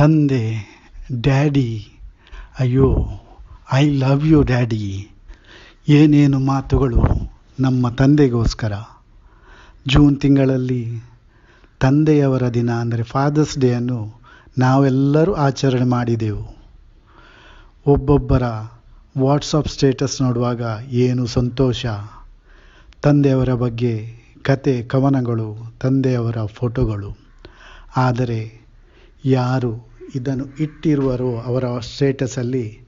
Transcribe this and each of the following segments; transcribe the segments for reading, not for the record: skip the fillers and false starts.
ತಂದೆ, ಡ್ಯಾಡಿ, ಅಯ್ಯೋ I love you daddy, ಏನೇನು ಮಾತುಗಳು ನಮ್ಮ ತಂದೆಗೋಸ್ಕರ. ಜೂನ್ ತಿಂಗಳಲ್ಲಿ ತಂದೆಯವರ ದಿನ ಅಂದರೆ ಫಾದರ್ಸ್ ಡೇಯನ್ನು ನಾವೆಲ್ಲರೂ ಆಚರಣೆ ಮಾಡಿದೆವು. ಒಬ್ಬೊಬ್ಬರ ವಾಟ್ಸಪ್ ಸ್ಟೇಟಸ್ ನೋಡುವಾಗ ಏನು ಸಂತೋಷ. ತಂದೆಯವರ ಬಗ್ಗೆ ಕತೆ ಕವನಗಳು, ತಂದೆಯವರ ಫೋಟೋಗಳು. ಆದರೆ ಯಾರು ಇದನ್ನು ಇಟ್ಟಿರುವರೋ ಅವರ ಸ್ಟೇಟಸಲ್ಲಿ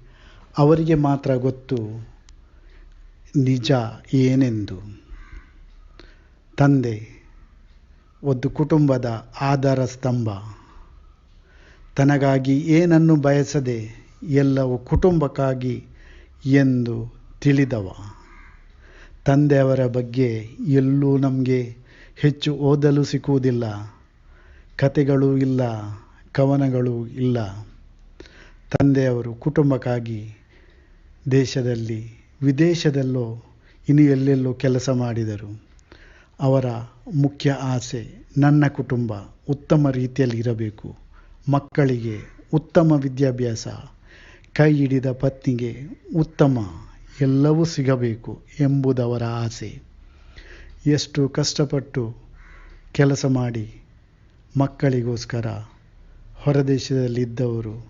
ಅವರಿಗೆ ಮಾತ್ರ ಗೊತ್ತು ನಿಜ ಏನೆಂದು. ತಂದೆ ಒಂದು ಕುಟುಂಬದ ಆಧಾರ ಸ್ತಂಭ. ತನಗಾಗಿ ಏನನ್ನು ಬಯಸದೆ ಎಲ್ಲವೂ ಕುಟುಂಬಕ್ಕಾಗಿ ಎಂದು ತಿಳಿದವ. ತಂದೆಯವರ ಬಗ್ಗೆ ಎಲ್ಲೂ ನಮಗೆ ಹೆಚ್ಚು ಓದಲು ಸಿಕ್ಕುವುದಿಲ್ಲ. ಕತೆಗಳೂ ಇಲ್ಲ, ಕವನಗಳೂ ಇಲ್ಲ. ತಂದೆಯವರು ಕುಟುಂಬಕ್ಕಾಗಿ ದೇಶದಲ್ಲಿ ವಿದೇಶದಲ್ಲೋ ಇನ್ನು ಎಲ್ಲೆಲ್ಲೋ ಕೆಲಸ ಮಾಡಿದರು. ಅವರ ಮುಖ್ಯ ಆಸೆ ನನ್ನ ಕುಟುಂಬ ಉತ್ತಮ ರೀತಿಯಲ್ಲಿ ಇರಬೇಕು, ಮಕ್ಕಳಿಗೆ ಉತ್ತಮ ವಿದ್ಯಾಭ್ಯಾಸ, ಕೈ ಹಿಡಿದ ಪತ್ನಿಗೆ ಉತ್ತಮ ಎಲ್ಲವೂ ಸಿಗಬೇಕು ಎಂಬುದವರ ಆಸೆ. ಎಷ್ಟು ಕಷ್ಟಪಟ್ಟು ಕೆಲಸ ಮಾಡಿ ಮಕ್ಕಳಿಗೋಸ್ಕರ ಹೊರದೇಶದಲ್ಲಿದ್ದವರು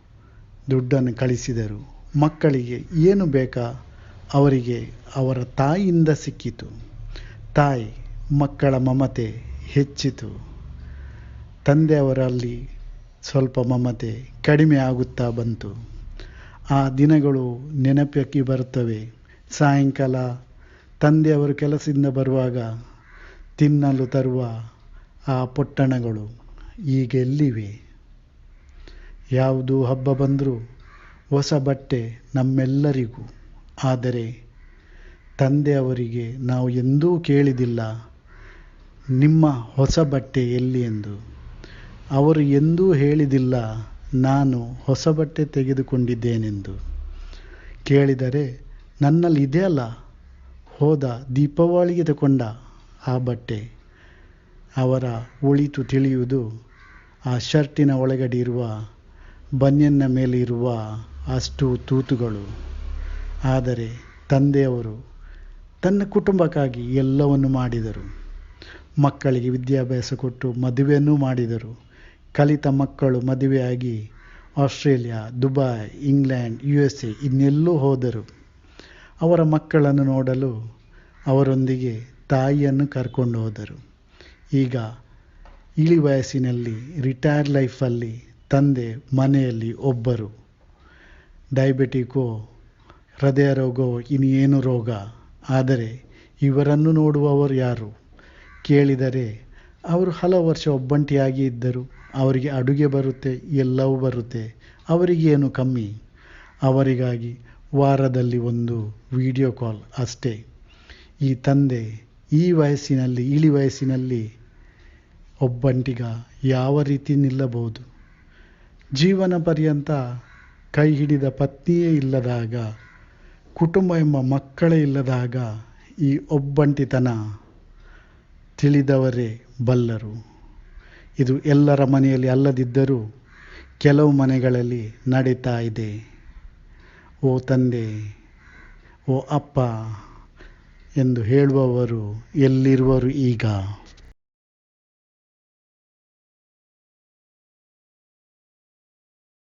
ದುಡ್ಡನ್ನು ಕಳಿಸಿದರು. ಮಕ್ಕಳಿಗೆ ಏನು ಬೇಕಾ ಅವರಿಗೆ ಅವರ ತಾಯಿಯಿಂದ ಸಿಕ್ಕಿತು. ತಾಯಿ ಮಕ್ಕಳ ಮಮತೆ ಹೆಚ್ಚಿತು. ತಂದೆಯವರಲ್ಲಿ ಸ್ವಲ್ಪ ಮಮತೆ ಕಡಿಮೆ ಆಗುತ್ತಾ ಬಂತು. ಆ ದಿನಗಳು ನೆನಪಿಗೆ ಬರುತ್ತವೆ. ಸಾಯಂಕಾಲ ತಂದೆಯವರು ಕೆಲಸದಿಂದ ಬರುವಾಗ ತಿನ್ನಲು ತರುವ ಆ ಪೊಟ್ಟಣಗಳು ಈಗ ಎಲ್ಲಿವೆ? ಯಾವುದು ಹಬ್ಬ ಬಂದರೂ ಹೊಸ ಬಟ್ಟೆ ನಮ್ಮೆಲ್ಲರಿಗೂ. ಆದರೆ ತಂದೆಯವರಿಗೆ ನಾವು ಎಂದೂ ಕೇಳಿದಿಲ್ಲ ನಿಮ್ಮ ಹೊಸ ಬಟ್ಟೆ ಎಲ್ಲಿ ಎಂದು. ಅವರು ಎಂದೂ ಹೇಳಿದಿಲ್ಲ ನಾನು ಹೊಸ ಬಟ್ಟೆ ತೆಗೆದುಕೊಂಡಿದ್ದೇನೆಂದು. ಕೇಳಿದರೆ ನನ್ನಲ್ಲಿ ಇದೆಯಲ್ಲ, ಹೋದ ದೀಪಾವಳಿಗೆ ತಗೊಂಡ ಆ ಬಟ್ಟೆ. ಅವರ ಒಳಿತು ತಿಳಿಯುವುದು ಆ ಶರ್ಟಿನ ಒಳಗಡೆ ಇರುವ ಬನಿಯನ್ನ ಮೇಲೆ ಇರುವ ಅಷ್ಟು ತೂತುಗಳು. ಆದರೆ ತಂದೆಯವರು ತನ್ನ ಕುಟುಂಬಕ್ಕಾಗಿ ಎಲ್ಲವನ್ನು ಮಾಡಿದರು. ಮಕ್ಕಳಿಗೆ ವಿದ್ಯಾಭ್ಯಾಸ ಕೊಟ್ಟು ಮದುವೆಯನ್ನೂ ಮಾಡಿದರು. ಕಲಿತ ಮಕ್ಕಳು ಮದುವೆಯಾಗಿ ಆಸ್ಟ್ರೇಲಿಯಾ, ದುಬೈ, ಇಂಗ್ಲೆಂಡ್, USA ಇನ್ನೆಲ್ಲೂ ಹೋದರು. ಅವರ ಮಕ್ಕಳನ್ನು ನೋಡಲು ಅವರೊಂದಿಗೆ ತಾಯಿಯನ್ನು ಕರ್ಕೊಂಡು ಹೋದರು. ಈಗ ಇಳಿ ವಯಸ್ಸಿನಲ್ಲಿ ರಿಟೈರ್ಡ್ ಲೈಫಲ್ಲಿ ತಂದೆ ಮನೆಯಲ್ಲಿ ಒಬ್ಬರು. ಡಯಾಬಿಟಿಕೋ, ಹೃದಯ ರೋಗವೋ ಇನ್ನೇನು ರೋಗ. ಆದರೆ ಇವರನ್ನು ನೋಡುವವರು ಯಾರು? ಕೇಳಿದರೆ ಅವರು ಹಲವು ವರ್ಷ ಒಬ್ಬಂಟಿಯಾಗಿ ಇದ್ದರು. ಅವರಿಗೆ ಅಡುಗೆ ಬರುತ್ತೆ, ಎಲ್ಲವೂ ಬರುತ್ತೆ. ಅವರಿಗೇನು ಕಮ್ಮಿ? ಅವರಿಗಾಗಿ ವಾರದಲ್ಲಿ ಒಂದು ವಿಡಿಯೋ ಕಾಲ್ ಅಷ್ಟೇ. ಈ ತಂದೆ ಈ ವಯಸ್ಸಿನಲ್ಲಿ ಇಳಿ ವಯಸ್ಸಿನಲ್ಲಿ ಒಬ್ಬಂಟಿಗ ಯಾವ ರೀತಿ ನಿಲ್ಲಬಹುದು? ಜೀವನ ಪರ್ಯಂತ ಕೈ ಹಿಡಿದ ಪತ್ನಿಯೇ ಇಲ್ಲದಾಗ, ಕುಟುಂಬ ಎಂಬ ಮಕ್ಕಳೇ ಇಲ್ಲದಾಗ ಈ ಒಬ್ಬಂಟಿತನ ತಿಳಿದವರೇ ಬಲ್ಲರು. ಇದು ಎಲ್ಲರ ಮನೆಯಲ್ಲಿ ಅಲ್ಲದಿದ್ದರೂ ಕೆಲವು ಮನೆಗಳಲ್ಲಿ ನಡೀತಾ ಇದೆ. ಓ ತಂದೆ, ಓ ಅಪ್ಪ ಎಂದು ಹೇಳುವವರು ಎಲ್ಲಿರುವರು ಈಗ?